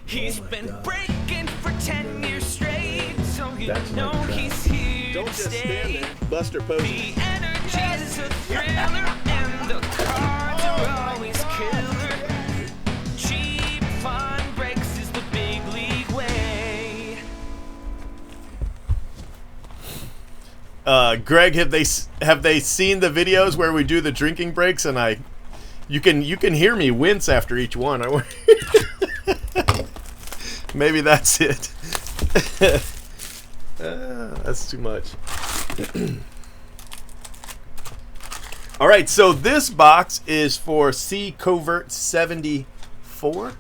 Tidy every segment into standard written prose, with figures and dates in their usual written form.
He's been breaking for 10 years straight, so you know he's here Don't to just stay. stand there. Buster Posey. The energy's a thriller, and the cards are always killer. Cheap fun breaks is the big league way. Greg, have they seen the videos where we do the drinking breaks and you can hear me wince after each one. Maybe that's it. That's too much. All right, so this box is for ccovert74.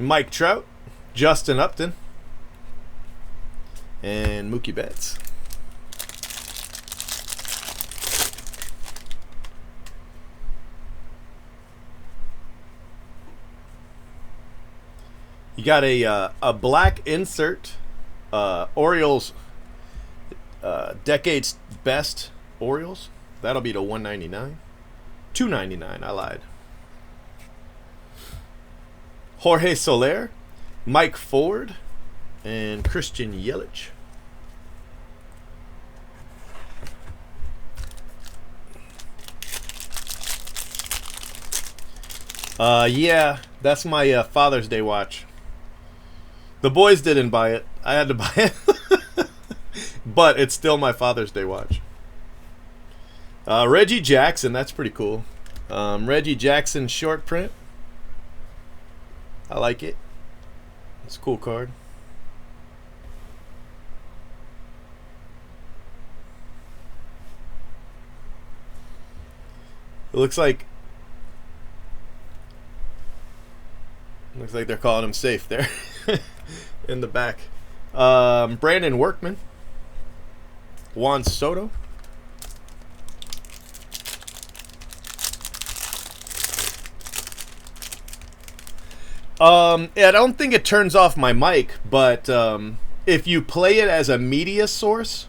Mike Trout, Justin Upton, and Mookie Betts. You got a black insert, Orioles, Decade's Best Orioles. That'll be to $199. $299, I lied. Jorge Soler, Mike Ford, and Christian Yelich. Yeah, that's my Father's Day watch. The boys didn't buy it. I had to buy it. But it's still my Father's Day watch. Reggie Jackson, that's pretty cool. Reggie Jackson short print. I like it. It's a cool card. It looks like they're calling him safe there in the back. Brandon Workman, Juan Soto. I don't think it turns off my mic, but if you play it as a media source,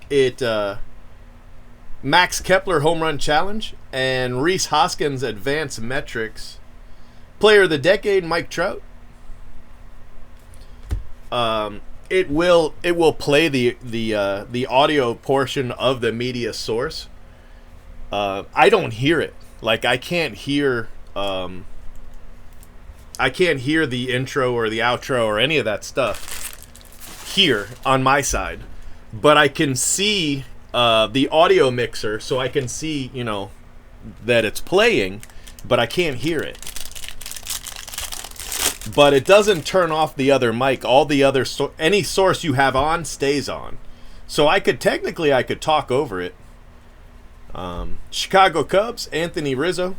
it Max Kepler home run challenge and Rhys Hoskins advanced metrics. Player of the decade, Mike Trout. It will play the audio portion of the media source. I don't hear it. Like I can't hear the intro or the outro or any of that stuff here on my side, but I can see the audio mixer, so I can see, that it's playing, but I can't hear it. But it doesn't turn off the other mic. All the other any source you have on stays on. So I could talk over it. Chicago Cubs, Anthony Rizzo,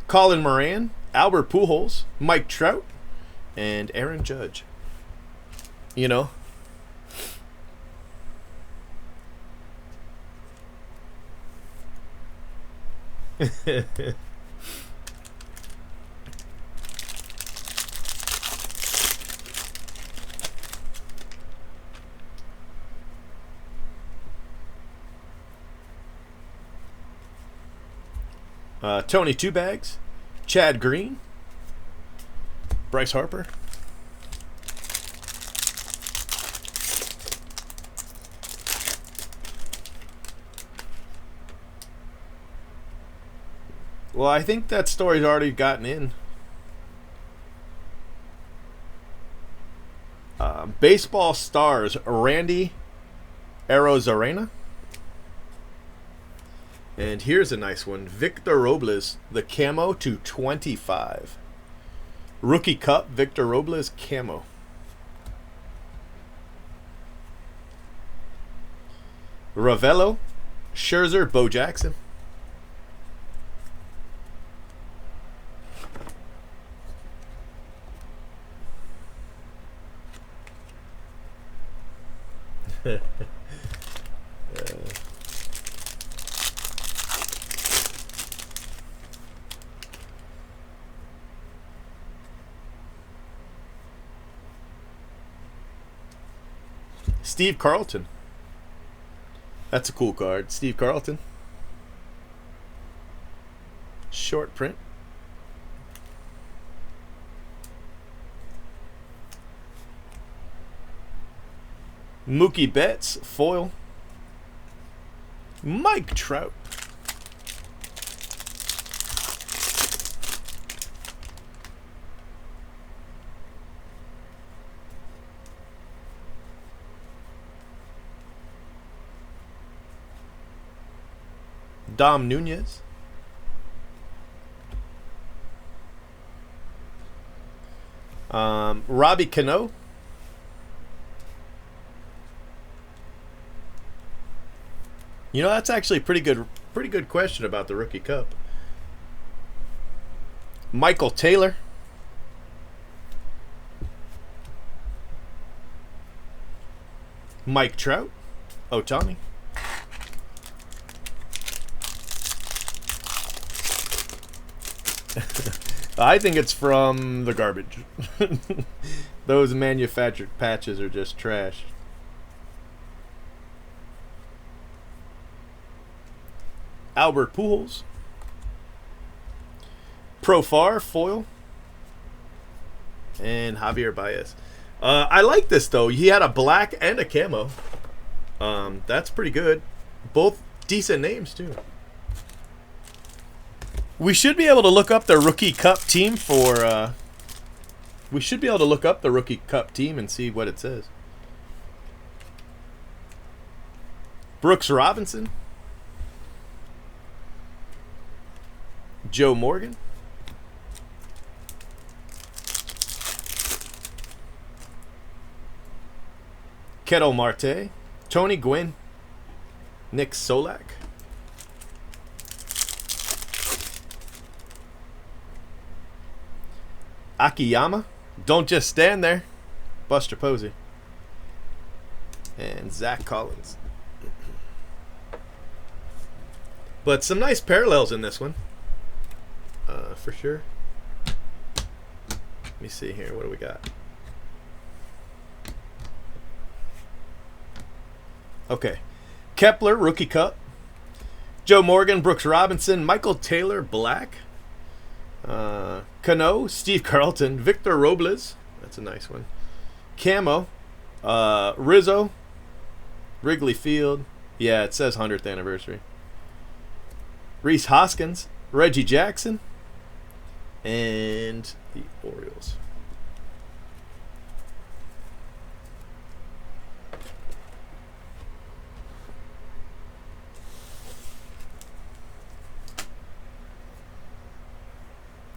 Colin Moran, Albert Pujols, Mike Trout, and Aaron Judge. Tony Two Bags, Chad Green, Bryce Harper. Well, I think that story's already gotten in. Baseball stars Randy Arozarena. And here's a nice one. Victor Robles, the camo to 25. Rookie Cup, Victor Robles camo. Ravello, Scherzer, Bo Jackson. Steve Carlton. That's a cool card. Steve Carlton. Short print. Mookie Betts, foil. Mike Trout. Dom Nunez. Robbie Cano. You know, that's actually a pretty good question about the Rookie Cup. Michael Taylor. Mike Trout. Ohtani. I think it's from the garbage. Those manufactured patches are just trash. Albert Pujols. Profar, foil. And Javier Baez. I like this, though. He had a black and a camo. That's pretty good. Both decent names, too. We should be able to look up the Rookie Cup team for... we should be able to look up the Rookie Cup team and see what it says. Brooks Robinson. Joe Morgan. Ketel Marte. Tony Gwynn. Nick Solak. Akiyama. Don't just stand there. Buster Posey. And Zach Collins. But some nice parallels in this one. For sure. Let me see here. What do we got? Okay. Kepler, Rookie Cup. Joe Morgan, Brooks Robinson, Michael Taylor, black. Cano, Steve Carlton, Victor Robles. That's a nice one. Camo. Rizzo. Wrigley Field. Yeah, it says 100th anniversary. Reese Hoskins. Reggie Jackson. And the Orioles.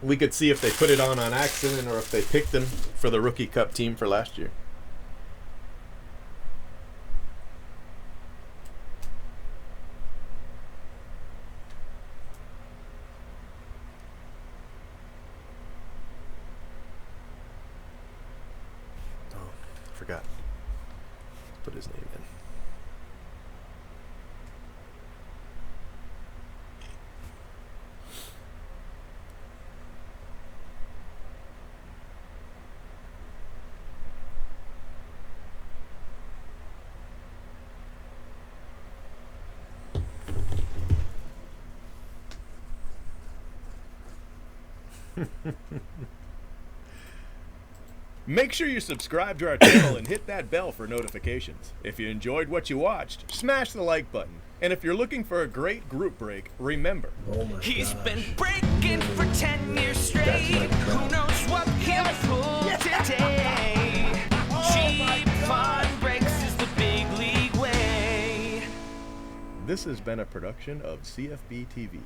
We could see if they put it on accident or if they picked him for the Rookie Cup team for last year. Oh, forgot. Put his name in. Make sure you subscribe to our channel and hit that bell for notifications. If you enjoyed what you watched, smash the like button. And if you're looking for a great group break, remember, He's been breaking for 10 years straight. Who knows what he'll pull today? Cheap fun breaks is the big league way. this has been a production of CFB TV.